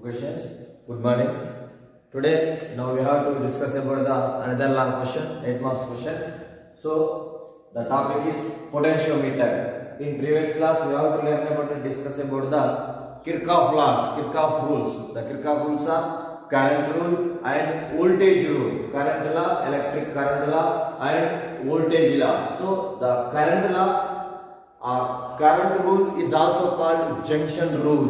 questions. Good morning. Today, now we have to discuss about the another long question, 8 marks question. So, the topic is potentiometer. In previous class, we have to learn about and discuss about the Kirchhoff laws, Kirchhoff rules. The Kirchhoff rules are current rule and voltage rule. Current law, electric current law, and voltage law. So, the current law, current rule is also called junction rule.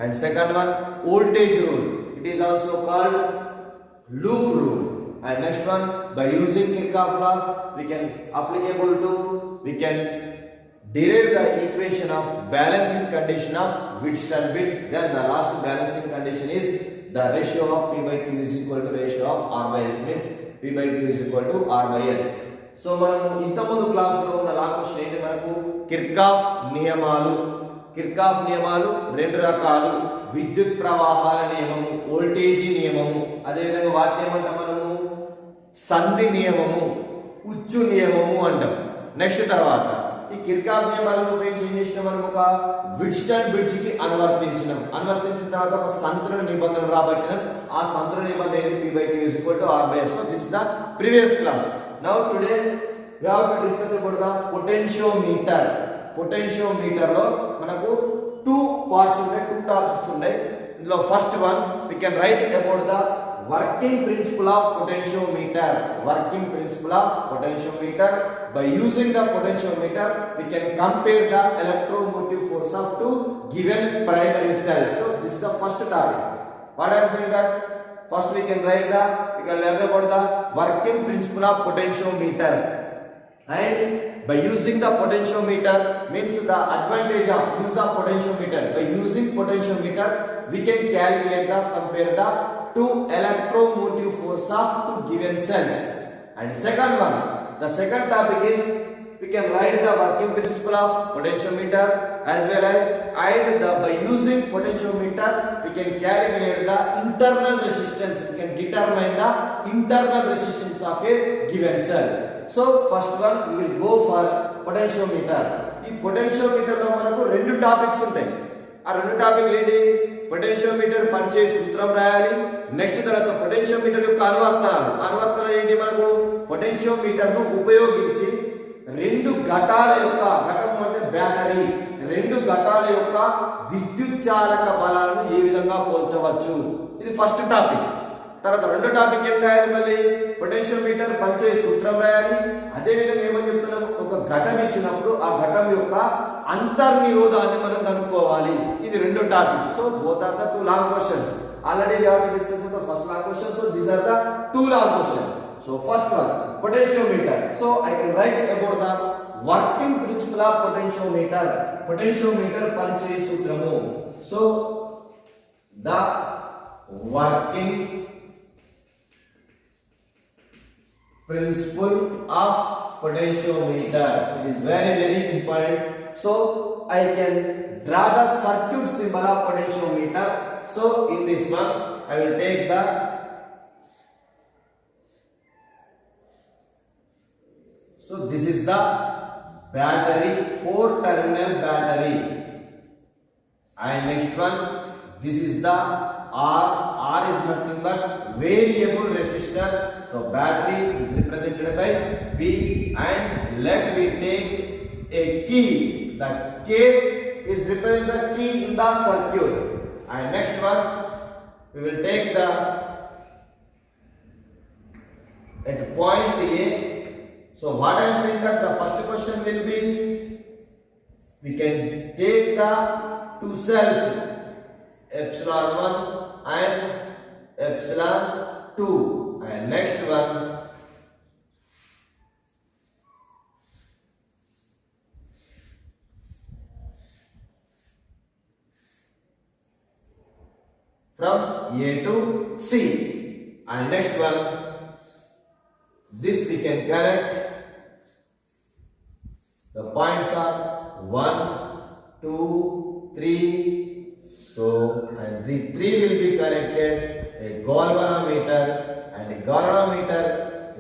And second one, voltage rule. It is also called loop rule. And next one, by using Kirchhoff laws, we can derive the equation of balancing condition of width and width. Then the last balancing condition is the ratio of P by Q is equal to ratio of R by S, means P by Q is equal to R by S. So మనం ఇంతకుముందు క్లాస్లో ఉన్న లా question ఏంటి, మనకు Kirchhoff నియమాలు రెండు రకాలు, విద్యుత్ ప్రవాహాల నియమము, వోల్టేజీ నియమము, అదేవిధంగా వాటిని ఏమంటాం మనము సంధి నియమము, ఉచ్చు నియమము అంటాం. నెక్స్ట్ తర్వాత ఈ కిర్చాఫ్ నియమాలను ఉపయోగించి ఏం చేసినాం, మనం ఒక విడ్త్ అండ్ బ్రిడ్జ్ కి అనువర్తించిన తర్వాత ఒక సంతులన నిబంధన రాబట్టినాం. ఆ సంతులన నిబంధన ఏంటి, P by Q is equal to R by S. So this is the previous class. Now today we have to discuss about the potentiometer. Potentiometer లో మనకు టూ పార్ట్స్ ఉంటాయి, టూ టాపిక్స్ ఉంటాయి. ఇందులో first one we can write about the working principle of potentiometer. By using the potentiometer we can compare the electromotive force of two given primary cells. So this is the first topic. What I am saying that first we can learn about the working principle of potentiometer. And by using the potentiometer means the advantage of use of potentiometer. By using potentiometer we can compare the two electromotive force of two given cells. And second one, the second topic is we can write the working principle of potentiometer as well as by using potentiometer we can calculate the internal resistance. We can determine the internal resistance of a given cell. So first one we will go for potentiometer. ఈ potentiometer లో మనకు రెండు topics ఉంటాయి. ఆ రెండు టాపిక్లు ఏంటి, potentiometer పనిచేసే సూత్రం రాయాలి. నెక్స్ట్ తర్వాత పొటెన్షియోమీటర్ యొక్క అనువర్తనాలు ఏంటి, మనకు పొటెన్షియోమీటర్ ను ఉపయోగించి రెండు ఘటాల యొక్క విద్యుత్ చాలక బలాలను ఏ విధంగా పోల్చవచ్చు, ఇది ఫస్ట్ టాపిక్. తర్వాత రెండో టాపిక్ ఏం రాయాలి, మళ్ళీ పొటెన్షియోమీటర్ పనిచేసే సూత్రం రాయాలి. అదే విధంగా ఏమని చెప్తున్నాము, ఒక ఘటం ఇచ్చినప్పుడు ఆ ఘటం యొక్క అంతర్నిరోధాన్ని మనం కనుక్కోవాలి, ఇది రెండో topic. So both are the two long questions. Already we have discussed the first long question, so these are the two long questions. So first one, potentiometer. So I can write about the working principle of potentiometer. Potentiometer పనిచేసే సూత్రము. So the working principle of potentiometer, it is very important. So I can draw the circuit symbol of potentiometer. So in this one I will take the this is the battery, 4-terminal battery. And next one, this is the R is nothing but variable resistor. So battery is represented by B, and let me take a key. The K is representing the key in the circuit. And next one we will take the at point A. So what I am saying that the first question will be, we can take the two cells epsilon 1 and epsilon 2, and next one from A to C, and next one this we can connect. The points are 1, 2, 3. So and the 3 will be connected a galvanometer, and a galvanometer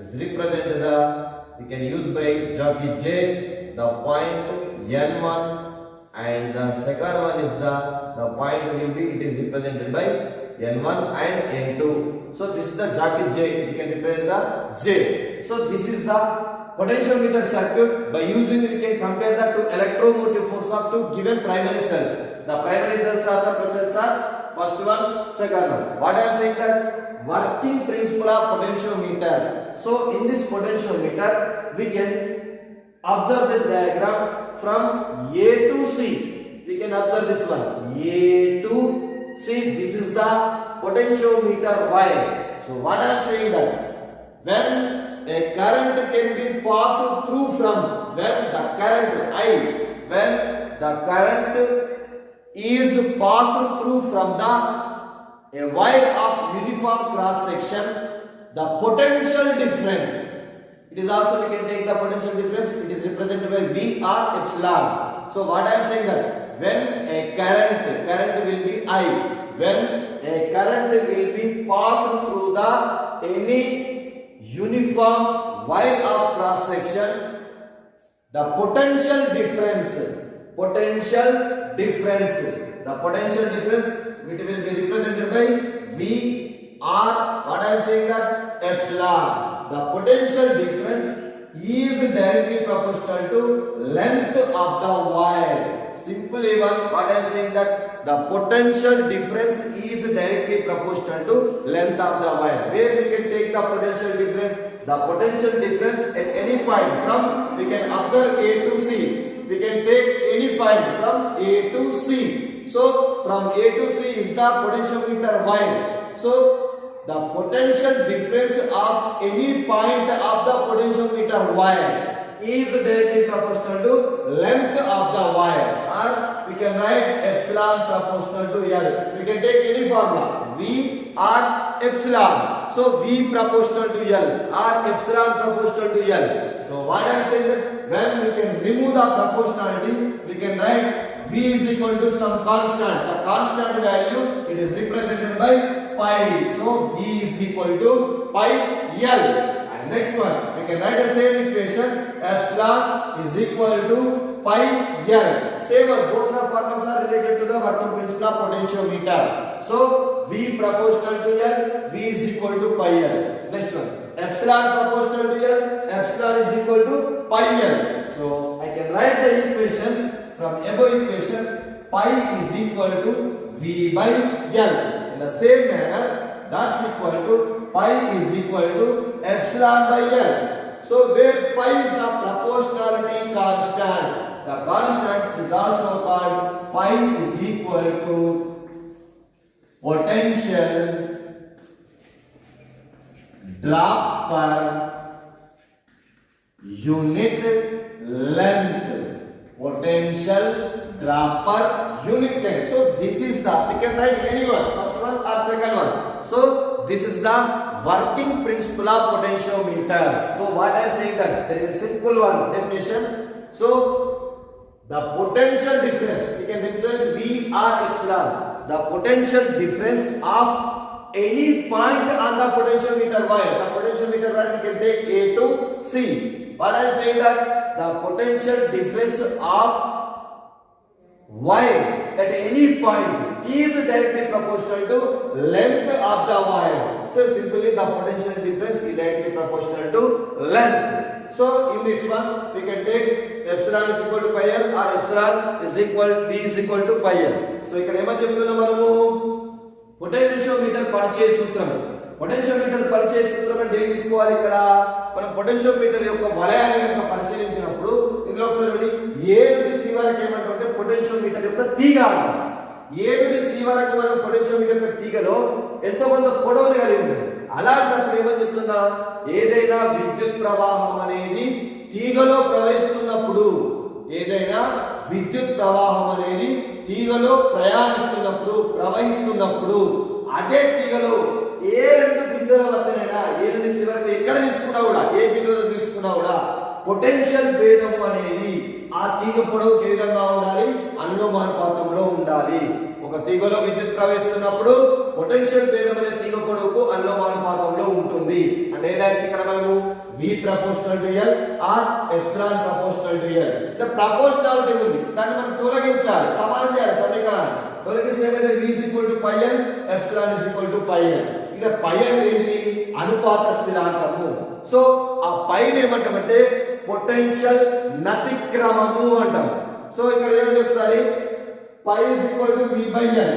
is represented we can use by jockey J the point N1, and the second one is the point will be, it is represented by N1 and N2. So this is the jacket J. We can represent the J. So this is the potentiometer circuit. By using we can compare that to electromotive force of two given primary cells. The primary cells are the cells are first one, second one. What I am saying that working principle of potentiometer. So in this potentiometer we can observe this diagram from A to C. We can observe this one A to C. This is the potentiometer wire. So what I am saying that when a current can be passed through from when the current is passed through from a wire of uniform cross section, the potential difference, it is also we can take the potential difference, it is represented by V or epsilon. So what I am saying that when a current will be I, when a current will be passed through the any uniform wire of cross section, the potential difference, it will be represented by V or what I am saying that epsilon. The potential difference is directly proportional to length of the wire. Simply one, what I am saying that the potential difference is directly proportional to length of the wire. Where we can take the potential difference? The potential difference at any point from, we can observe A to C. We can take any point from A to C. So from A to C is the potentiometer wire. So the potential difference of any point of the potentiometer wire is directly proportional to length of the wire, or we can write epsilon proportional to L. We can take any formula V or epsilon. So V proportional to L or epsilon proportional to L. So what I am saying that when we can remove the proportionality, we can write V is equal to some constant. The constant value, it is represented by pi. So V is equal to pi L. And next one, we can write the same equation. Epsilon is equal to pi L. Same one, both the formulas are related to the working principle of potentiometer. So V proportional to L, V is equal to pi L. Next one, epsilon proportional to L, epsilon is equal to pi L. So I can write the equation from above equation, pi is equal to V by L. In the same manner, that's equal to pi is equal to epsilon by L. So where pi is the proportionality constant, the constant is also called pi is equal to potential drop per unit length. Potential drop per unit length. So this is the, we can write any one, first one or second one. So this is the working principle of potentiometer. So what I am saying that there is a simple one definition. So the potential difference, we can represent V or epsilon. The potential difference of any point on the potentiometer wire. The potentiometer wire we can take A to C. What I am saying that the potential difference of wire at any point is directly proportional to length of the wire. So simply the potential difference is directly proportional to length. So in this one we can take epsilon is equal to pi L or epsilon is equal V is equal to pi L. So ఇక్కడ ఏమని చెప్తున్నాం మనము potentiometer పనిచే సూత్రం. Potentiometer పనిచే సూత్రం అంటే ఏం తీసుకోవాలి ఇక్కడ మనం పొటెన్షియోమీటర్ యొక్క వలయాన్ని కనుక పరిశీలించినప్పుడు ఇందులో ఒకసారి ఏ నుండి సి వరకు ఏమంటే పొటెన్షియోమీటర్ యొక్క తీగ అంటాం. ఏ నుండి సి వరకు మనం పొటెన్షియోమీటర్ యొక్క తీగలో ఎంతో కొంత పొడవును కలిగి ఉంటుంది. అలాంటప్పుడు ఏమని చెప్తున్నా ఏదైనా విద్యుత్ ప్రవాహం అనేది తీగలో ప్రవహిస్తున్నప్పుడు, ఏదైనా విద్యుత్ ప్రవాహం అనేది తీగలో ప్రయాణిస్తున్నప్పుడు ప్రవహిస్తున్నప్పుడు అదే తీగలో ఏ రెండు బిందువుల వద్దనైనా ఏ రెండు చివరకు ఎక్కడ తీసుకున్నా కూడా ఏ బిందువులో తీసుకున్నా కూడా పొటెన్షియల్ భేదం అనేది ఆ తీగ పొడవు ఏ విధంగా ఉండాలి, అనులోమానుపాతంలో ఉండాలి. ఒక తీగలో విద్యుత్ ప్రవహిస్తున్నప్పుడు పొటెన్షియల్ భేదం అనే తీగ పొడవుకు అనులోమానుపాతంలో ఉంటుంది. అంటే ఏదైనా ఇక్కడ మనము V proportional to L or epsilon proportional to L. The proportionality ఉంది, దాన్ని మనం తొలగించాలి, సమానం చేయాలి సమీకరణాన్ని. తొలగిస్తే ఏమైతే v is equal to pi l, epsilon is equal to pi l. ఇక్కడ pi అనేది ఏంటి? అనుపాత స్థిరాంకము. సో ఆ పై ఏమంటామంటే పొటెన్షియల్ నతిక్రమము అంటాం. సో ఇక్కడ ఏమంటే ఒకసారి pi is equal to v by l,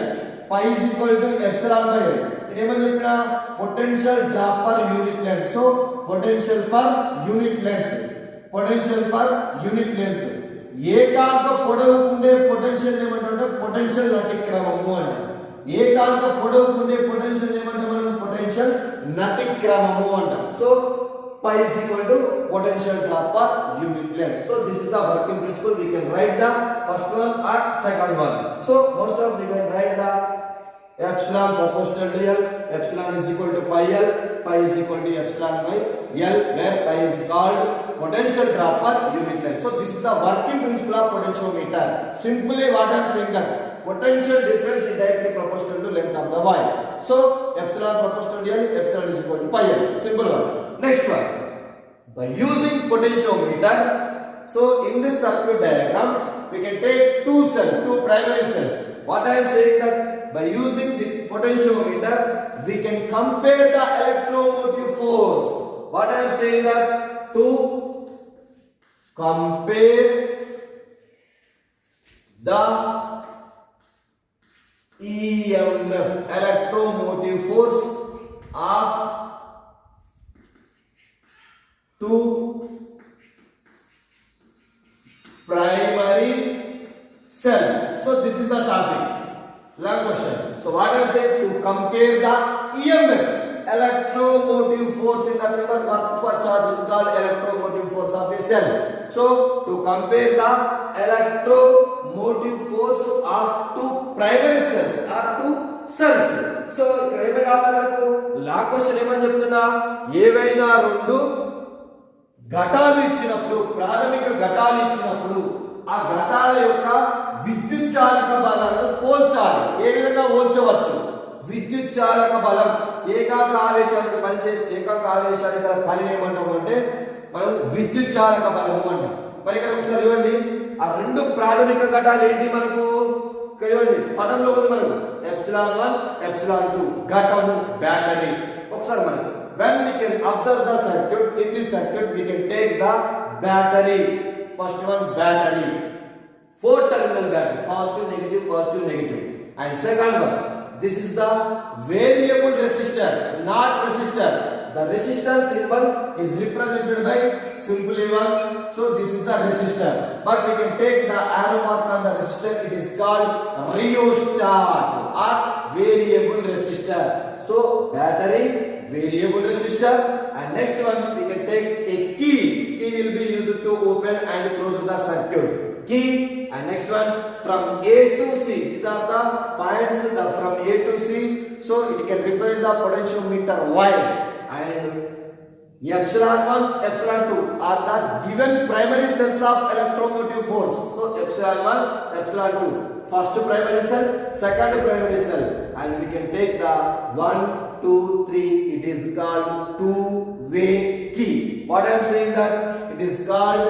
pi is equal to epsilon by l. ఏమని చెప్పినా potential drop per unit length. So potential per unit length, potential per unit length. ఏకాంక పొడవుకుండే పొటెన్షియల్ ఏమంటే పొటెన్షియల్ అతిక్రమము అంట. ఏకాంక పొడవుకుండే పొటెన్షియల్ ఏమంటే మనం పొటెన్షియల్ నతిక్రమము అంటాం. So pi is equal to potential drop per unit length. So this is the working principle. We can write the first one or second one. So most of we can write the epsilon proportional to L, epsilon is equal to pi L, pi is equal to epsilon by L, where pi is called potential drop per unit length. So this is the working principle of potentiometer. Simply what I am saying that potential difference is directly proportional to length of the wire. So epsilon proportional to L, epsilon is equal to pi L. Simple one. Next one. By using potentiometer, so in this circuit diagram, we can take two cells, two primary cells. What I am saying that by using the potentiometer, we can compare the electromotive force. What I am saying that to compare the EMF, electromotive force of two primary cells. So this is the topic. Long question. So what I am saying, to compare the EMF, electromotive force in the work per charge is called electromotive force of a cell. So to compare the electromotive force of two primary cells or two cells. So ఇక్కడ ఏమై కావాలి మనకు? Log question ఏమని చెప్తున్నా, ఏవైనా రెండు ఘటాలు ఇచ్చినప్పుడు, ప్రాథమిక ఘటాలు ఇచ్చినప్పుడు ఆ ఘటాల యొక్క విద్యుత్ చాలక బలాలను పోల్చాలి. ఏ విధంగా పోల్చవచ్చు? విద్యుత్ చాలక బలం ఏకాంక ఆవేశానికి పనిచేసి ఏకాంక ఆవేశానికి గల పని ఏమంటాము అంటే మనం విద్యుత్ చాలక బలము అంటాం. మరి ఇక్కడ ఒకసారి ఇవ్వండి, ఆ రెండు ప్రాథమిక ఘటాలు ఏంటి మనకు? ఇవ్వండి, పటంలో ఉంది మనకు ఎప్సిలాన్ 1, ఎప్సిలాన్ 2 ఘటము బ్యాటరీ. ఒకసారి మనకు when we can observe the circuit, in this circuit we can take the battery. First one, battery, 4 terminal battery, positive negative. And second one, this is the variable resistor, not resistor. The resistor symbol is represented by simply one. So this is the resistor, but we can take the arrow mark on the resistor. It is called rheostat or variable resistor. So battery, variable resistor. And next one, we can take a key. Key will be used to open and close the circuit. Key. And next one, from A to C. These are the points from A to C. So it can represent the potentiometer wire. And epsilon 1, epsilon 2 are the given primary cells of electromotive force. So epsilon 1, epsilon 2, first primary cell, second primary cell. And we can take the 1, 2, 3. It is called two-way key. What I am saying that it is called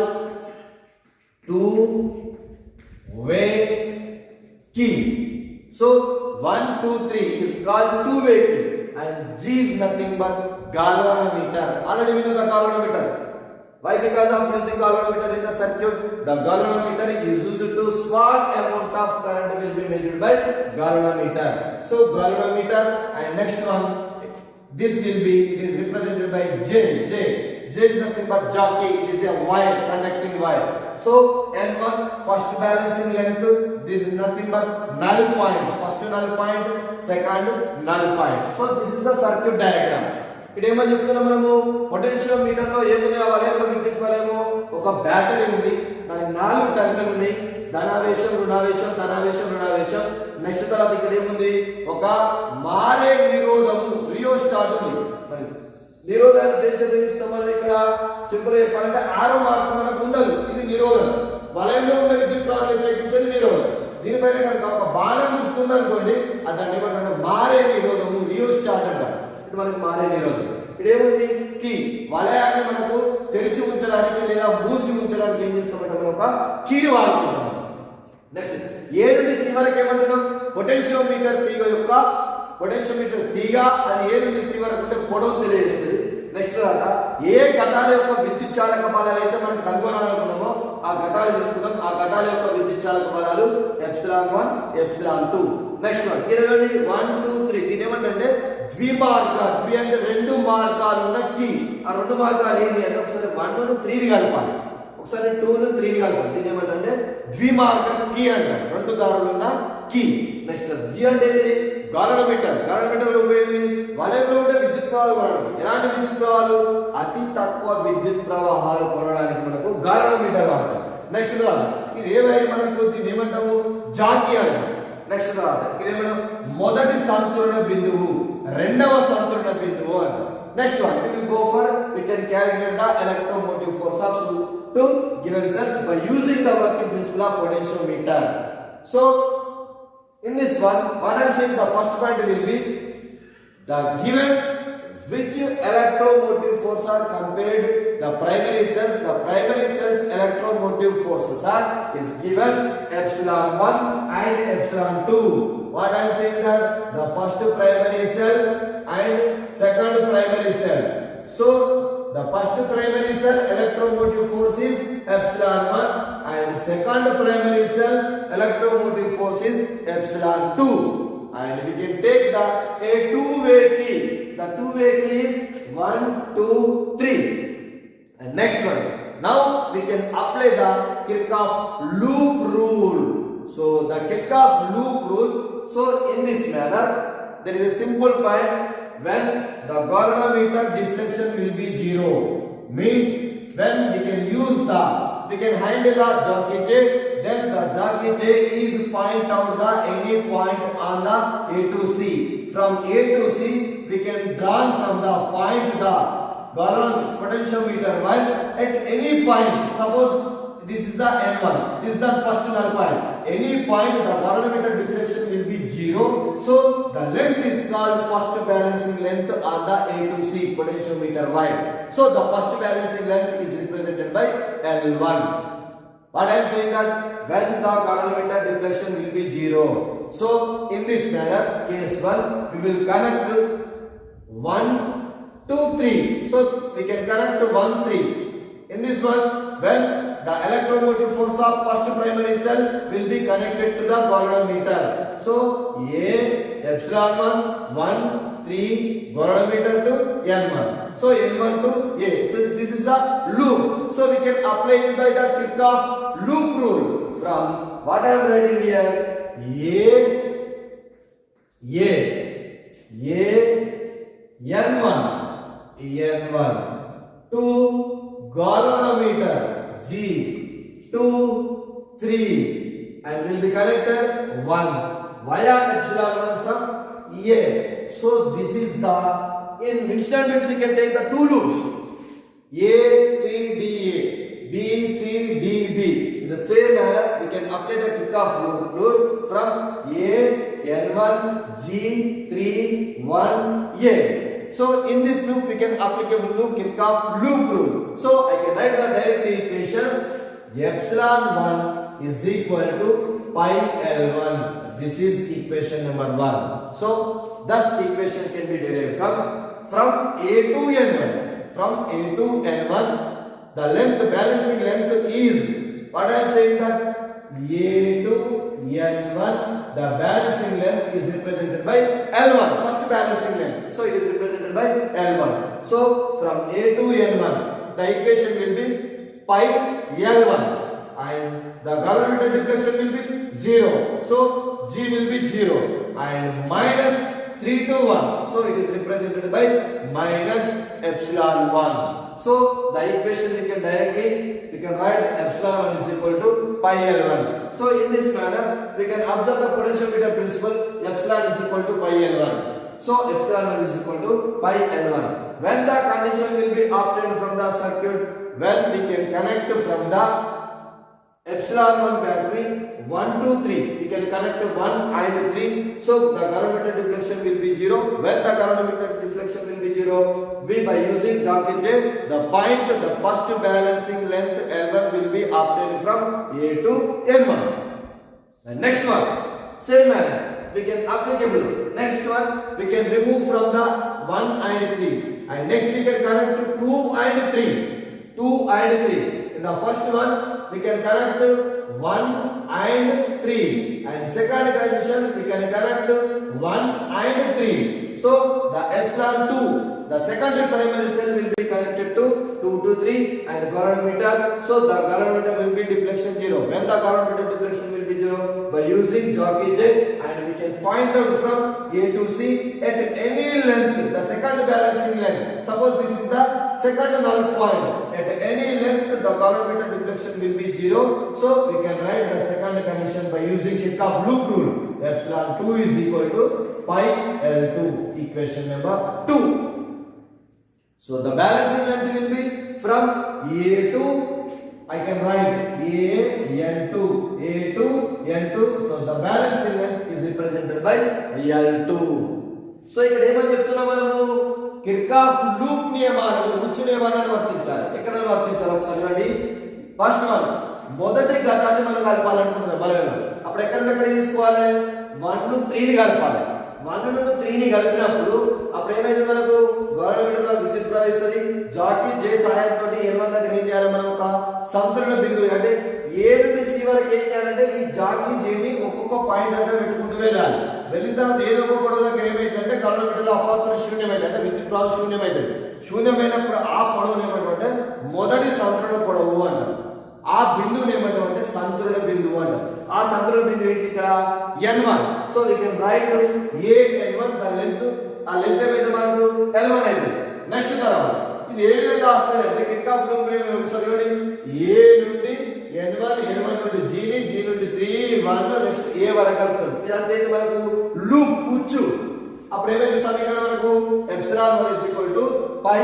two-way key. So 1, 2, 3 is called two-way key. And G is nothing but galvanometer. Already we know the galvanometer. Why? Because of using galvanometer in the circuit, the galvanometer is used to small amount of current will be measured by galvanometer. So galvanometer. And next one, this will be, it is represented by J. J is nothing but jockey. It is a wire, conducting wire. So N1, first balancing length. This is nothing but null point. First null point, second null point. So this is the circuit diagram. ఇక్కడ ఏమని చెప్తున్నాం మనము, potentiometer లో ఏమున్నాయి? వలయంలో విద్యుత్ వలయము, ఒక battery ఉంది, దానికి 4 టెర్మినల్ ఉన్నాయి, ధనావేశం, రుణావేశం. నెక్స్ట్ తర్వాత ఇక్కడ ఏముంది? ఒక మారే నిరోధము, రియోస్టాట్ ఉంది. మరి నిరోధాన్ని తెచ్చిస్తాం మనం. ఇక్కడ సింపుల్ చెప్పాలంటే ఆరో మార్పు మనకు ఉండదు. ఇది నిరోధం. వలయంలో ఉన్న విద్యుత్ ప్రవాహాన్ని వ్యతిరేకించేది నిరోధం. దీనిపైన కనుక ఒక బాణం గుర్తుందనుకోండి, అది దాన్ని ఏమంటే మారే నిరోధము, రియోస్టాట్ అంటారు. మనకు మారే నిరోధం. ఇక్కడ ఏముంది? కీ. వలయాన్ని మనకు తెరిచి ఉంచడానికి లేదా మూసి ఉంచడానికి ఏం చేస్తామంటే మనం ఒక కీని వాడుకుంటాం. నెక్స్ట్ ఏ నుండి సి వరకు ఏమంటున్నాం పొటెన్షియోమీటర్ తీగ యొక్క పొటెన్షియోమీటర్ తీగ అది ఏ నుండి సి వరకు అంటే పొడవు తెలియజేస్తుంది. నెక్స్ట్ తర్వాత ఏ ఘటాల యొక్క విద్యుత్ చాలక బలాలు అయితే మనం కనుగొనాలనుకున్నామో ఆ ఘటాలు తీసుకుందాం. ఆ ఘటాల యొక్క విద్యుత్ చాలక బలాలు ε1 ε2. నెక్స్ట్ వన్ ఇదండి 1 2 3 దీని ఏమంటే ద్విమార్గ ద్వి అంటే రెండు మార్గాలు ఉన్న కీ. ఆ రెండు మార్గాలు ఏంటి అంటే ఒకసారి 1 ను 3 ని కలపాలి, ఒకసారి 2 ను 3 ని కలపాలి. దీని ఏమంటే ద్విమార్గ కీ అంటారు, రెండు దారులు ఉన్న కీ. నెక్స్ట్ జి అంటే ఏంటి గాలనోమీటర్. గాలనోమీటర్ ఉపయోగించి వలయంలో ఉండే విద్యుత్ ప్రవాహాలు కొనడం. ఎలాంటి విద్యుత్ ప్రవాహాలు అతి తక్కువ విద్యుత్ ప్రవాహాలు కొనడానికి మనకు గాలనోమీటర్ వాడతాం. నెక్స్ట్ తర్వాత ఇది ఏమైనా మనకు దీన్ని ఏమంటాము జాకీ అంటాం. నెక్స్ట్ తర్వాత ఇదేమన్నా మొదటి సంతులన బిందువు రెండవ సంతులన బిందువు అంటాం. Next one we will go for we can calculate the electromotive force of two given cells by using the working principle of potentiometer. So in this one what I am saying the first point will be the given which electromotive force are compared the primary cells electromotive forces are is given ε1 and ε2. What I am saying that the first primary cell and second primary cell. So the first primary cell electromotive force is ε1 and second primary cell electromotive force is ε2. And we can take a two-way key. The two-way key is 1 2 3. And next one, now we can apply the Kirchhoff loop rule. So the Kirchhoff loop rule, so in this manner there is a simple point when the galvanometer deflection will be 0, means when we can handle the jockey chain, then the jockey chain is point out the any point on the A to C. From A to C we can draw from the point the galvan potentiometer while at any point, suppose this is the N1, this is the first null point, any point the galvanometer deflection will be 0, so the length is called first balancing length on the A to C potentiometer wire. So the first balancing length is represented by L1. What I am saying that when the galvanometer deflection will be 0, so in this manner case 1 we will connect 1 2 3, so we can connect to 1 3. In this one when the electromotive force of first primary cell will be connected to the galvanometer, so A ε1 1 3 galvanometer to N1, so N1 to A. So this is the loop, so we can apply it by the Kirchhoff loop rule from what I am writing here N1 to galvanometer G 2 3 and will be connected 1 via ε1 from A. So this is the in instant which we can take the two loops A C D A B C D B. In the same manner we can apply the Kirchhoff loop rule from A N1 G 3 1 A. So in this loop we can applicable to Kirchhoff loop rule. So I can write the direct equation ε1 is equal to pi L1. This is equation number 1. So thus equation can be derived from A to N1. From A to N1 the length balancing length is what I am saying that A to N1 the balancing length is represented by L1, first balancing length, so it is represented by L1. So from A to N1 the equation will be pi L1 and the galvanometer deflection will be 0, so G will be 0 and minus 3 to 1, so it is represented by minus ε1. So the equation we can write ε1 is equal to pi L1. So in this manner we can observe the potentiometer principle epsilon is equal to pi L1. So epsilon is equal to pi L1. When the condition will be obtained from the circuit, when we can connect from the ε1 battery 1 to 3, we can connect to 1 and 3, so the galvanometer deflection will be 0. When the galvanometer deflection will be 0, we by using jockey chain the point the first balancing length L1 will be obtained from A to N1. And next one, same manner, we can applicable. Next one, we can remove from the 1 and 3. And next we can connect 2 and 3. 2 and 3. In the first one, we can connect 1 and 3. And second condition, we can connect 1 and 3. So the epsilon 2, the secondary primary cell will be connected to 2 to 3 and the galvanometer. So the galvanometer will be deflection 0. When the galvanometer deflection will be 0? By using jockey J, and we can point out from A to C at any length, the second balancing length. Suppose this is the second null point. At any length, the galvanometer deflection will be 0. So we can write the second condition by using Kirchhoff loop rule. Epsilon 2 is equal to pi L2. Equation number 2. So the balancing length will be from A to, I can write A N2, A to N2. So the balancing length is represented by L2. So ఇక్కడ ఏమని చెప్తున్నాం మనము Kirchhoff loop నియమాలను ఉచ్చు నియమాలను వర్తించాలి. ఎక్కడ వర్తించాలి ఒకసారి చూడండి. ఫస్ట్ వన్, మొదటి ఘటాన్ని మనం కలపాలనుకుంటున్నాం బలంలో. అప్పుడు ఎక్కడ తీసుకోవాలి? 1 ను 3 ని కలపాలి. 1 ను 3 ని కలిపినప్పుడు అప్పుడు ఏమైంది మనకు గవర్నమెంట్లో విద్యుత్ ప్రవహిస్తుంది. జాకీ జే సహాయంతో L1 దగ్గర ఏం చేయాలి? మనం ఒక సంతులన బిందువు అంటే A నుండి C వరకు ఏం చేయాలంటే ఈ జాకీ జేని ఒక్కొక్క పాయింట్ దగ్గర పెట్టుకుంటూ వెళ్ళాలి. వెళ్ళిన తర్వాత ఏదో ఒక పొడవు దగ్గర ఏమైందంటే గవర్నమెంట్లో అపవర్తన శూన్యమైంది, అంటే విద్యుత్ ప్రవాహం శూన్యమైంది. శూన్యమైనప్పుడు ఆ పొడవును ఏమంటే మొదటి సంతులన పొడవు అంటారు. ఆ బిందువుని ఏమంటాం అంటే సంతులన బిందువు అంటారు. ఆ సంతులన బిందువు ఏంటి? ఇక్కడ N1. So we can write A N1 the length, ఆ లెంత్ ఏమైతే మనకు L1 అయితే. నెక్స్ట్ తర్వాత ఇది ఏ విధంగా వస్తుంది అంటే కిర్చాఫ్ లూప్ నియమం ఒకసారి చూడండి. A నుండి N1, N1 నుండి G ని, G నుండి 3 1 నెక్స్ట్ A వరకు కలుపుతాం. ఇదంతా ఏంటి మనకు లూప్ ఉచ్చు. అప్పుడు ఏమైంది సమీకరణం మనకు epsilon 1 is equal to pi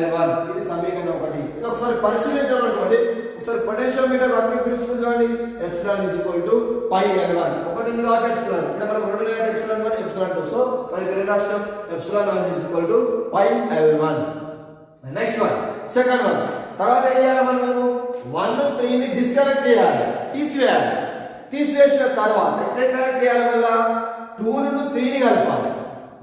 L1. ఇది సమీకరణం 1. ఇది ఒకసారి పరిశీలించాలనుకోండి. ఒకసారి పొటెన్షియోమీటర్ వర్కింగ్ ప్రిన్సిపల్ చూడండి. Epsilon is equal to pi L1. ఒకటి ఉంది కాబట్టి ఎప్సిలాన్, అంటే మనకు రెండు లేదు ఎప్సిలాన్ 1 ఎప్సిలాన్ 2. సో మనకి రెండు రాష్ట్రం epsilon 1 is equal to pi L1. Next one, second one. తర్వాత ఏం చేయాలి? మనము 1 3 ని డిస్కనెక్ట్ చేయాలి, తీసివేయాలి. తీసివేసిన తర్వాత ఎప్పుడైతే కనెక్ట్ చేయాలి వల్ల 2 ను 3 ని కలపాలి.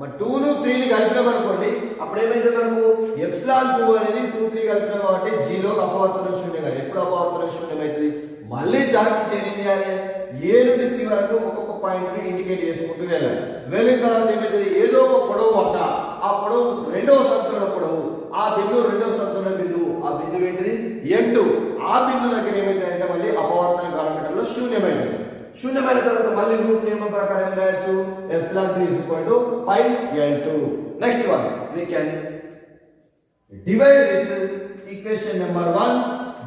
మరి 2 ను 3 ని కలిపినాం అనుకోండి, అప్పుడు ఏమైతే మనకు ఎప్సిలాన్ 2 అనేది 2 3 కలిపినాం కాబట్టి 0 అపవర్తనం శూన్యంగా. ఎప్పుడు అపవర్తనం శూన్యమైతుంది? మళ్ళీ జాకి చేంజ్ చేయాలి. A నుండి C వరకు ఒక్కొక్క పాయింట్ ని ఇండికేట్ చేసుకుంటూ వెళ్ళాలి. వెళ్ళిన తర్వాత ఏమైతే ఏదో ఒక పొడవు వద్ద, ఆ పొడవు రెండవ సంతులన పొడవు, ఆ బిందువు రెండవ సంతులన బిందువు, ఆ బిందువు ఏంటిది? N2. ఆ బిందువు దగ్గర ఏమైతే అంటే మళ్ళీ అపవర్తన గాఢతలో శూన్యమైనది. శూన్యమైన తర్వాత మళ్ళీ లూప్ నియమం ప్రకారం ఏం రాయొచ్చు? Epsilon 2 is equal to pi L2. Next one, we can divide with equation number 1,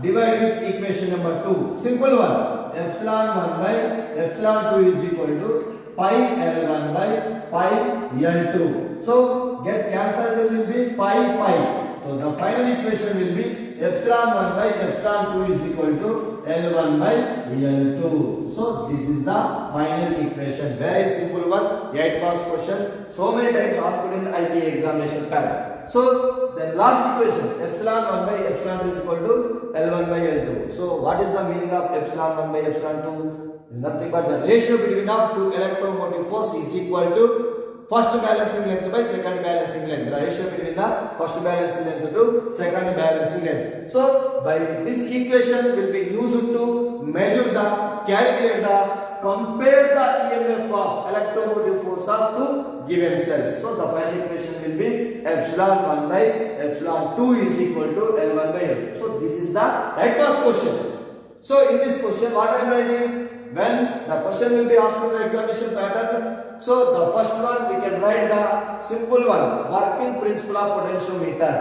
divide with equation number 2. Simple one. Epsilon 1 by epsilon 2 is equal to pi L1 by pi L2. So get cancelled will be pi pi. So the final equation will be epsilon 1 by epsilon 2 is equal to L1 by L2. So this is the final equation. Very simple one. 8 marks question. So many times asked in the IPA examination pattern. So the last equation, epsilon 1 by epsilon 2 is equal to L1 by L2. So what is the meaning of epsilon 1 by epsilon 2? Nothing but the ratio between of two electromotive force is equal to first balancing length by second balancing length. The ratio between the first balancing length to second balancing length. So by this equation will be used to measure the, calculate the, compare the EMF of electromotive force of two given cells. So the final equation will be epsilon 1 by epsilon 2 is equal to L1 by L. So this is the right pass question. So in this question what I am writing? When the question will be asked in the examination pattern, so the first one we can write the simple one, working principle of potentiometer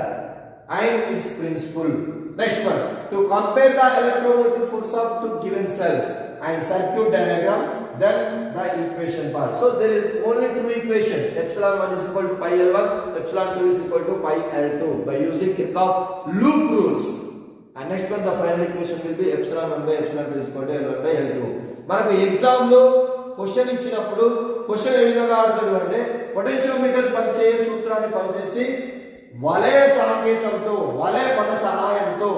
and its principle. Next one, to compare the electromotive force of two given cells and circuit diagram, then the equation part. So there is only two equations. Epsilon 1 is equal to pi L1, epsilon 2 is equal to pi L2 by using Kirchhoff loop rules. And next one, the final equation will be epsilon 1 by epsilon 2 is equal to L1 by L2. మనకు exam లో question ఇచ్చినప్పుడు question ఏ విధంగా ఆడుతాడు అంటే potentiometer పనిచేయ సూత్రాన్ని పనిచేసి వలయ సంకేతంతో, వలయ పద సహాయంతో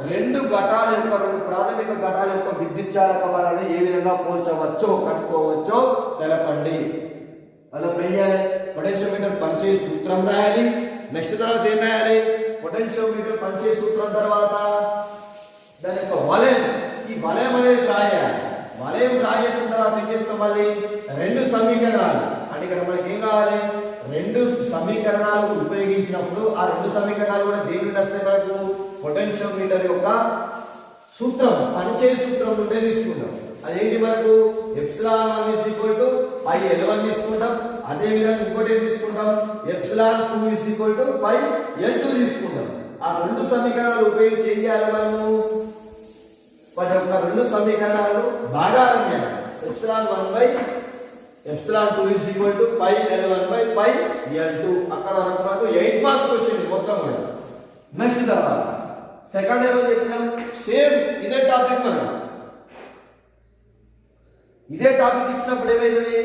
రెండు ప్రాథమిక ఘటాల యొక్క విద్యుత్ చాలక బలాన్ని ఏ విధంగా పోల్చవచ్చో కనుక్కోవచ్చో తెలపండి. అలా ఏం చేయాలి, పొటెన్షియోమీటర్ పనిచేసే సూత్రం రాయాలి. నెక్స్ట్ తర్వాత ఏం రాయాలి, పొటెన్షియోమీటర్ పనిచేసే సూత్రం తర్వాత దాని యొక్క వలయం, ఈ వలయం అనేది రాయాలి. వలయం రాసేసిన తర్వాత ఏం చేస్తాం, మళ్ళీ రెండు సమీకరణాలు అంటే ఇక్కడ మనకి ఏం కావాలి, రెండు సమీకరణాలు ఉపయోగించినప్పుడు ఆ రెండు సమీకరణాలు కూడా దేని నుండి వస్తాయి, మనకు పొటెన్షియోమీటర్ యొక్క సూత్రం పనిచేసే సూత్రం నుండే తీసుకుంటాం. అదేంటి, మనకు ε1 πL1 తీసుకుంటాం. అదే విధంగా ఇంకోటి ఏం తీసుకుంటాం, ε2 πL2 తీసుకుంటాం. ఆ రెండు సమీకరణాలు ఉపయోగించి ఏం చేయాలి, మనము వాటి యొక్క రెండు సమీకరణాలు భాగాలను చేయాలి. ε1/ε2 πL1/πL2. అక్కడ వరకు మనకు 8 మార్క్స్ క్వశ్చన్ మొత్తం కూడా. నెక్స్ట్ తర్వాత సెకండ్ ఏమని చెప్పినాం, సేమ్ ఇదే టాపిక్ మనం ఇదే టాపిక్ ఇచ్చినప్పుడు ఏమైంది,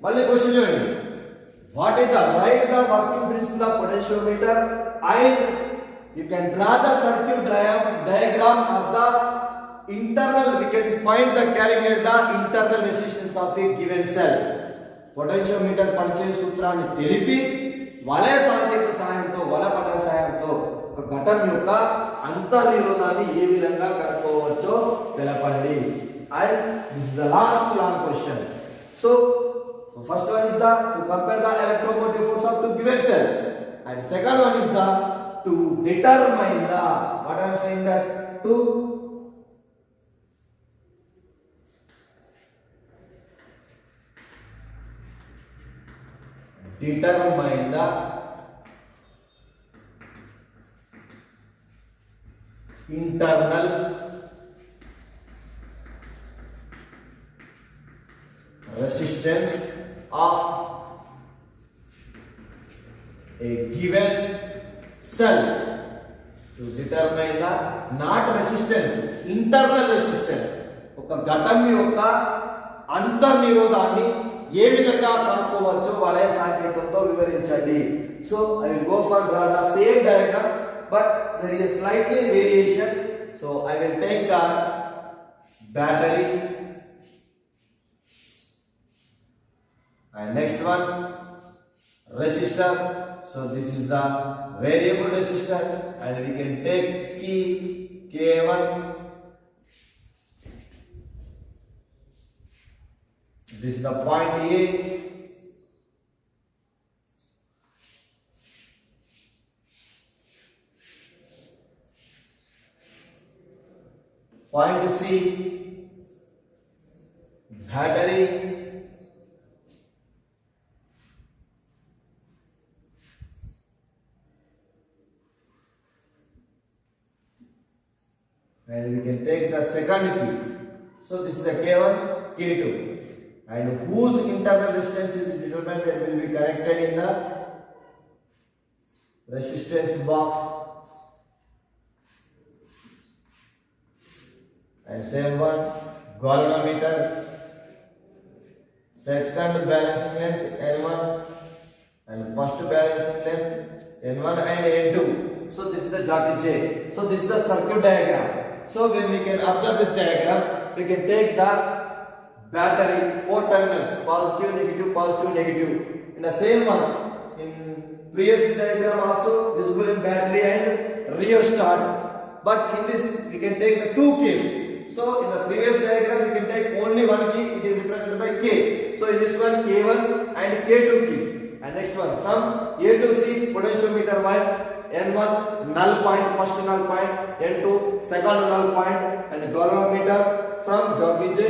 మళ్ళీ క్వశ్చన్ చూడండి, what is the right the working principle of potentiometer and you can draw the circuit diagram of the internal, we can find the calculate the internal resistance of a given cell. Potentiometer పనిచేసే సూత్రాన్ని తెలిపి వలయ సాంకేతిక సహాయంతో వలపట సహాయంతో ఒక ఘటం యొక్క అంతర్నిరోధాన్ని ఏ విధంగా కనుక్కోవచ్చో తెలపండి. And this is the last long question. So first one is the to compare the electromotive force off to given cell and second one is the to determine the what I am saying that to determine the internal resistance of a given cell. To determine the not resistance, internal resistance. ఒక ఘటం యొక్క అంతర్నిరోధాన్ని ఏ విధంగా కనుక్కోవచ్చో వలయ సాంకేతంతో వివరించండి. So I will go for draw the same diagram but there is slightly variation. So I will take the battery and next one resistor. So this is the variable resistor and we can take key K1. This is the point A. Point C, battery. And we can take the second key. So this is the K1, K2. And whose internal resistance is determined, that will be corrected in the resistance box. And same one, galvanometer, second balancing length N1 and first balancing length N1 and N2. So this is the jockey chain. So this is the circuit diagram. So when we can observe this diagram, we can take the battery 4 terminals, positive, negative. In the same one, in previous diagram also visible in battery and rheostat. But in this we can take the two keys. So in the previous diagram we can take only one key, it is represented by K. So in this one K1 and K2 key. And next one from A to C potentiometer wire. N1 null point, first null point, N2 second null point, and galvanometer from jockey J.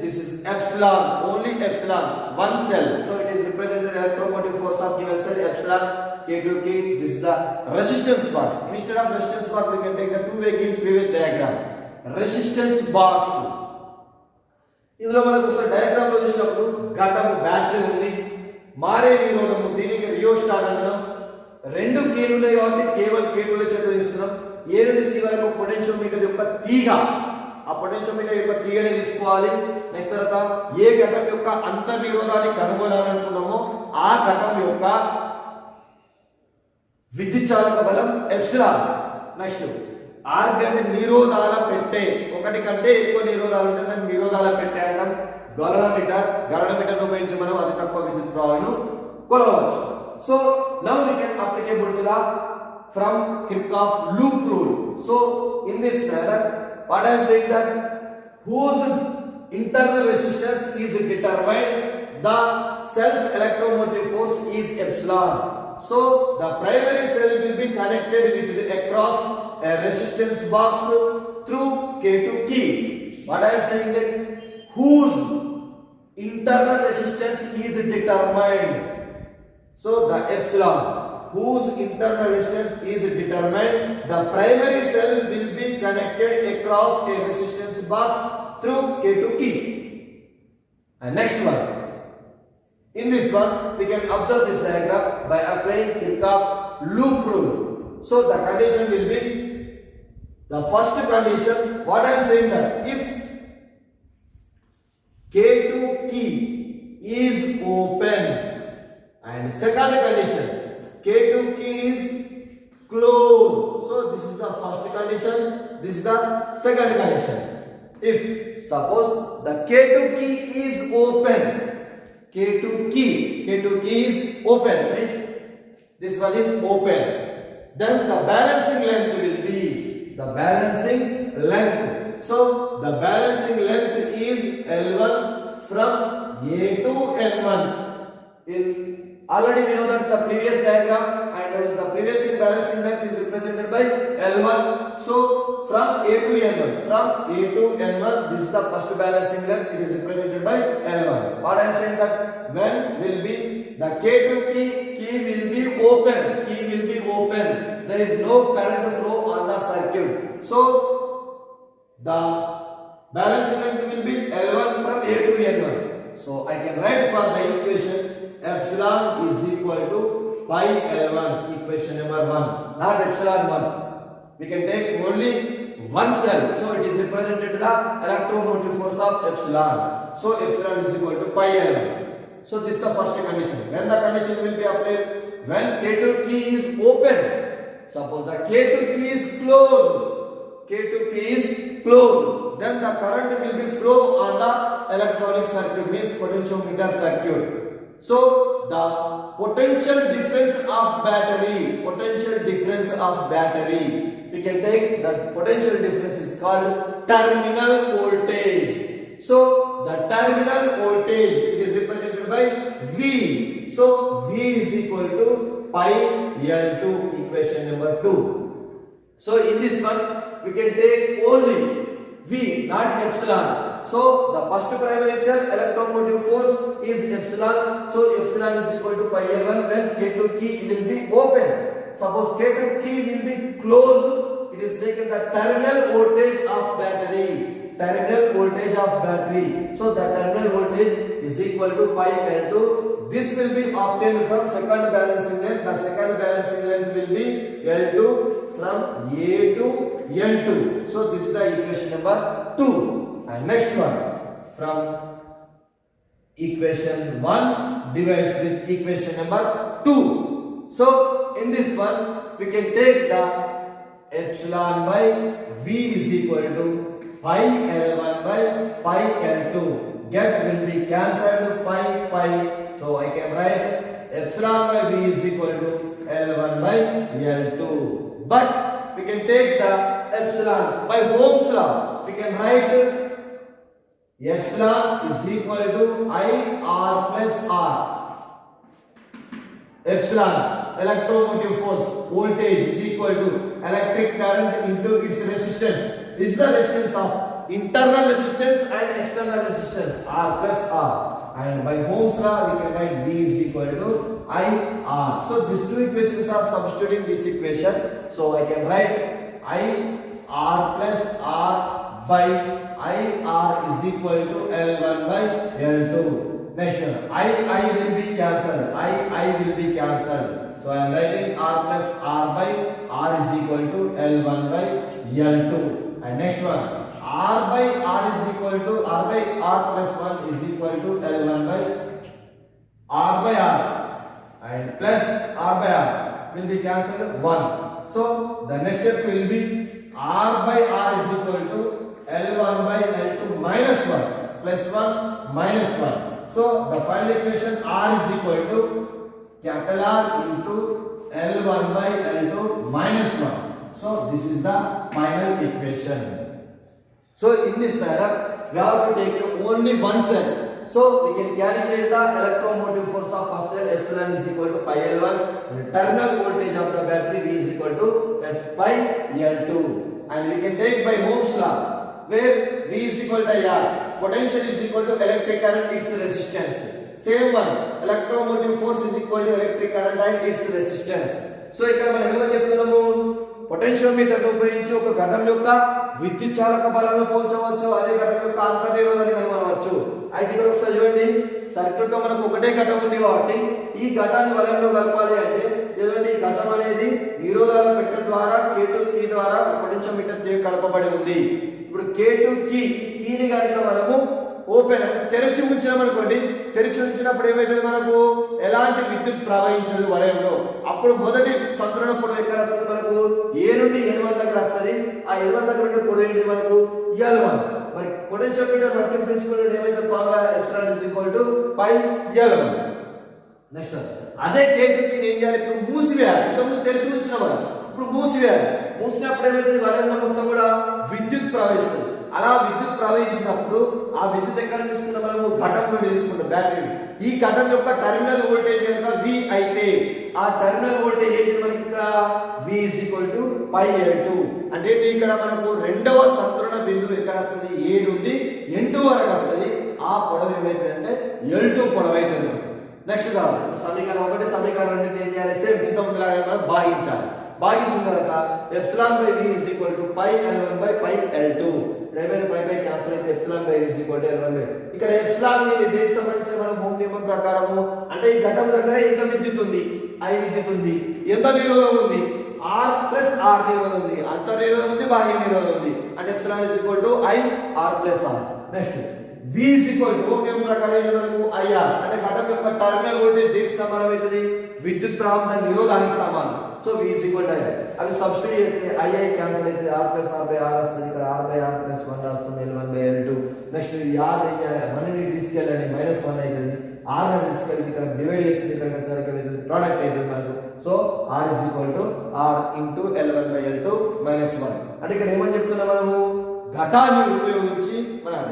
This is epsilon, only epsilon, one cell. So it is represented electromotive force of given cell epsilon. K2 key. This is the resistance box. Instead of resistance box, we can take the two-way key in previous diagram. Resistance box. ఇందులో మనకు ఒకసారి diagram లో చూసినప్పుడు ఘటం battery ఉంది, మారే నిరోధము దీనికి rheostat అంటాం. రెండు కేలులే కాబట్టి కేవలం కేటుల చేత తీస్తున్నాం. ఏ నుండి సి వరకు పొటెన్షియోమీటర్ యొక్క తీగ, ఆ పొటెన్షియోమీటర్ యొక్క తీగని తీసుకోవాలి. నెక్స్ట్ తర్వాత ఏ ఘటం యొక్క అంతర్నిరోధాన్ని కనుగొనాలనుకున్నామో ఆ ఘటం యొక్క విద్యుత్ చాలక బలం ఎప్సిలాన్. నెక్స్ట్ ఆర్బి అంటే నిరోధాల పెట్టె, ఒకటి కంటే ఎక్కువ నిరోధాలు ఉంటే దాన్ని నిరోధాల పెట్టె అంటాం. గలనోమీటర్ ఉపయోగించి మనం అతి తక్కువ విద్యుత్ ప్రవాహాలను కొలవచ్చు. So now we can applicable to the from Kirchhoff loop rule. So in this manner what I am saying that whose internal resistance is determined, the cell's electromotive force is epsilon. So the primary cell will be connected with the across a resistance box through K2 key. What I am saying that whose internal resistance is determined. So the epsilon whose internal resistance is determined, the primary cell will be connected across a resistance box through K2 key. And next one, in this one we can observe this diagram by applying Kirchhoff loop rule. So the condition will be, the first condition, what I am saying that if K2 key is open, and second condition K2 key is closed. So this is the first condition, this is the second condition. If suppose the K2 key is open, K2 key is open, means this one is open, then the balancing length will be the balancing length. So the balancing length is L1 from A to N1. In already we know that the previous diagram and the previous balancing length is represented by L1. So from A to N1, this is the first balancing length, it is represented by L1. What I am saying that when will be the K2 key will be open, there is no current flow on the circuit. So the balancing length will be L1 from A to N1. So I can write for the equation epsilon is equal to pi L1, equation number 1, not epsilon 1. We can take only one cell, so it is represented the electromotive force of epsilon. So epsilon is equal to pi L1. So this is the first condition. When the condition will be applied, when K2 key is open, suppose the K2 key is closed, then the current will be flow on the electronic circuit, means potentiometer circuit. So the potential difference of battery, we can take the potential difference is called terminal voltage. So the terminal voltage is represented by V. So V is equal to pi L2, equation number 2. So in this one we can take only V, not epsilon. So the first primary cell electromotive force is epsilon. So epsilon is equal to pi L1 when K2 key will be open. Suppose K2 key will be closed, it is taken the terminal voltage of battery. So the terminal voltage is equal to pi L2. This will be obtained from second balancing length. The second balancing length will be L2 from A to N2. So this is the equation number 2. And next one, from equation 1 divides with equation number 2. So in this one we can take the epsilon by V is equal to pi L1 by pi L2. Get will be cancelled, pi. So I can write epsilon by V is equal to L1 by L2. But we can take the epsilon by Ohm's law. We can write epsilon is equal to IR plus R. Epsilon, electromotive force, voltage is equal to electric current into its resistance. This is the resistance of internal resistance and external resistance, R plus R. And by Ohm's law we can write V is equal to IR. So these two equations are substituting this equation. So I can write IR plus R by IR is equal to L1 by L2. Next one, I will be cancelled. I will be cancelled. So I am writing R plus R by R is equal to L1 by L2. And next one, R by R is equal to R by R plus 1 is equal to L1 by R. And plus R by R will be cancelled 1. So the next step will be R by R is equal to L1 by L2 minus 1 plus 1 minus 1. So the final equation R is equal to capital R into L1 by L2 minus 1. So this is the final equation. So in this manner we have to take only one cell. So we can calculate the electromotive force of first cell. Epsilon is equal to pi L1 and the terminal voltage of the battery V is equal to pi L2. And we can take by Ohm's law where V is equal to IR, potential is equal to electric current, its resistance. Same one, electromotive force is equal to electric current and its resistance. So ఇక్కడ మనం ఏమని చెప్తున్నాము, potentiometer ఉపయోగించి ఒక ఘటం యొక్క విద్యుత్ చాలక బలాలను పోల్చవచ్చు, అదే ఘటం యొక్క అంతర్నిరోధాన్ని కనుగొనవచ్చు. అయితే ఇక్కడ ఒకసారి చూడండి, సర్క్యూట్ లో మనకు ఒకటే ఘటం ఉంది కాబట్టి ఈ ఘటాన్ని వలయంలో కలపాలి అంటే చూడండి, ఈ ఘటం అనేది నిరోధాల పెట్టె ద్వారా K2 కీ ద్వారా పొటెన్షియోమీటర్ కలపబడి ఉంది. ఇప్పుడు K2 కీ కీని కనుక మనము ఓపెన్ అంటే తెరిచి ఉంచామనుకోండి, తెరిచి ఉంచినప్పుడు ఏమైతుంది, మనకు ఎలాంటి విద్యుత్ ప్రవహించదు వలయంలో. అప్పుడు మొదటి సంతులన పొడవు ఎక్కడ వస్తుంది, మనకు A నుండి N1 దగ్గర వస్తుంది. ఆ N1 దగ్గర నుండి పొడవు ఏంటి మనకు L1. మరి పొటెన్షియోమీటర్ వర్కింగ్ ప్రిన్సిపల్ ఏమైతే formula epsilon is equal to పై L1. నెక్స్ట్ అదే K2 కి ఏం చేయాలి, ఇప్పుడు మూసివేయాలి. ఇంతకుముందు తెరిచి ఉంచిన మనం ఇప్పుడు మూసివేయాలి. మూసినప్పుడు ఏమైతుంది, వలయంలో మొత్తం కూడా విద్యుత్ ప్రవహిస్తుంది. అలా విద్యుత్ ప్రవహించినప్పుడు ఆ విద్యుత్ ఎక్కడ తీసుకుంటాం, మనము ఘటం నుండి తీసుకుంటాం, బ్యాటరీ. ఈ ఘటం యొక్క టెర్మినల్ వోల్టేజ్ కనుక V అయితే ఆ టెర్మినల్ వోల్టేజ్ ఏంటి మనకి ఇక్కడ V is equal to pi L2. అంటే ఇక్కడ మనకు రెండవ సంతులన బిందువు ఎక్కడ వస్తుంది, A నుండి N2 వరకు వస్తుంది. ఆ పొడవు ఏమైతుందంటే L2 పొడవు అవుతుంది. నెక్స్ట్ సమీకరణం 1 సమీకరణం 2 ఏం చేయాలి, సేమ్ ఇంత ముందులాగా మనం భాగించాలి. భాగించిన తర్వాత epsilon by V is equal to pi L1 by pi L2. రేవేర్ పై పై క్యాన్సిల్ అయితే epsilon by V is equal to L1 by. ఇక్కడ ఎప్సిలాన్ ని దేనికి సంబంధించిన మన ఓం నియమం ప్రకారము అంటే ఈ ఘటం దగ్గర ఎంత విద్యుత్ ఉంది, I విద్యుత్ ఉంది, ఎంత నిరోధం ఉంది, R ప్లస్ R నిరోధం ఉంది, అంతర్నిరోధం ఉంది, బాహ్య నిరోధం ఉంది. అంటే epsilon is equal to I R plus R. Next V is equal to ఓం నియమం ప్రకారం మనకు IR అంటే ఘటం యొక్క టెర్మినల్ వోల్టేజ్ దేనికి సమానం అవుతుంది, విద్యుత్ ప్రవాహం దాని నిరోధానికి సమానం. So V is equal to IR. అవి సబ్స్టిట్యూట్ చేస్తే II క్యాన్సిల్ అయితే R plus R by R వస్తుంది. ఇక్కడ R బై R ప్లస్ 1 రాస్తాం, L1 బై L2. నెక్స్ట్ ఈ R ని తీసుకెళ్ళండి మైనస్ 1 అవుతుంది. R ని తీసుకెళ్ళి ఇక్కడ డివైడ్ చేసి ఇక్కడ సరిగ్గా ప్రోడక్ట్ అవుతుంది మనకు. So R is equal to R into L1 by L2 minus 1. అంటే ఇక్కడ ఏమని చెప్తున్నాం, మనము ఘటాన్ని ఉపయోగించి మనం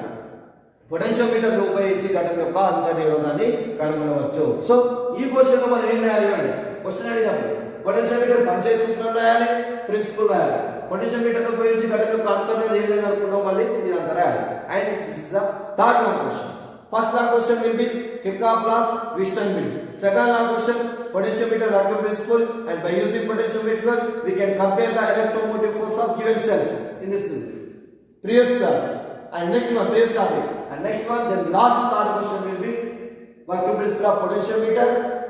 పొటెన్షియోమీటర్ ఉపయోగించి ఘటం యొక్క అంతర్నిరోధాన్ని కనుగొనవచ్చు. సో ఈ క్వశ్చన్ లో మనం ఏం రాయాలి, క్వశ్చన్ అడిగినప్పుడు పొటెన్షియోమీటర్ పనిచేసే సూత్రం రాయాలి, ప్రిన్సిపల్ రాయాలి. పొటెన్షియోమీటర్ ఉపయోగించి ఘటన యొక్క అంతర్నిరోధం ఏ విధంగా కనుక్కుంటాం మళ్ళీ ఇదంతా రాయాలి. And this is the third long question. First long question will be Kirchhoff laws, Wheatstone bridge. Second long question, potentiometer working principle, and by using potentiometer we can compare the electromotive force of given cells in this previous class. And next one, previous topic. And next one, the last third question will be working principle of potentiometer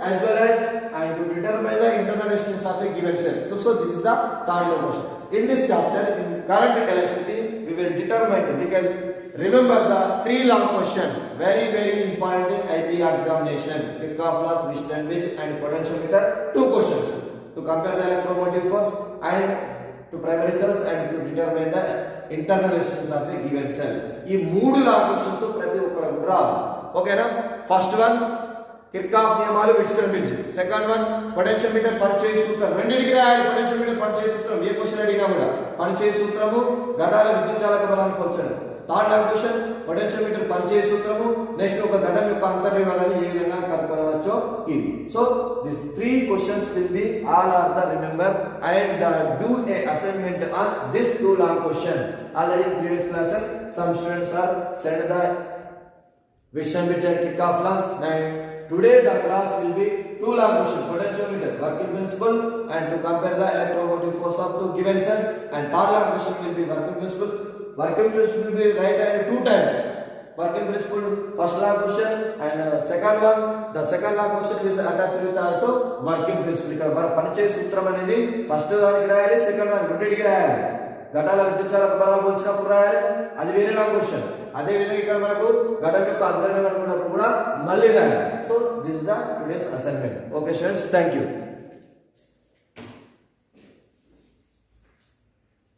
as well as and to determine the internal resistance of a given cell. So this is the third long question. In this chapter, in current electricity, we will determine, we can remember the three long question, very important in IP examination. Kirchhoff laws, Wheatstone bridge and potentiometer. Two questions to compare the electromotive force and to primary cells and to determine the internal resistance of a given cell. ఈ మూడు long questions ప్రతి ఒక్కరికి రావాలి. ఓకేనా? First one Kirchhoff నియమాలు, విట్స్టోన్ bridge. Second one potentiometer పనిచేయ సూత్రం. రెండింటికి రాయాలి. పొటెన్షియోమీటర్ పనిచేయ సూత్రం ఏ క్వశ్చన్ అడిగినా కూడా పనిచేయ సూత్రము, ఘటాల విద్యుత్ చాలక బలాన్ని పోల్చడం. థర్డ్ లాంగ్ క్వశ్చన్ పొటెన్షియోమీటర్ పనిచేయ సూత్రము, నెక్స్ట్ ఒక ఘటన యొక్క అంతర్నిరోధాన్ని ఏ విధంగా కనుగొనవచ్చో ఇది. So this three questions will be all are the remember and do a assignment on this two long question. Already in previous class some students are sent the Wheatstone bridge and Kirchhoff laws, and today the class will be two long question, potentiometer working principle and to compare the electromotive force of two given cells, and third long question will be working principle. Working principle will be written two times. Working principle first law question and second one, the second law question is attached with also working principle. ఇక్కడ పనిచేయ సూత్రం అనేది first దానికి రాయాలి, second దానికి రెండింటికి రాయాలి. ఘటాల విద్యుత్ చాలక బలాలు పోల్చినప్పుడు రాయాలి, అది వేరే లాంగ్ క్వశ్చన్. అదే విధంగా ఇక్కడ మనకు ఘటన యొక్క అంతర్నిరోధం కూడా మళ్ళీ రాయాలి. So this is the today's assignment. Okay students, thank you.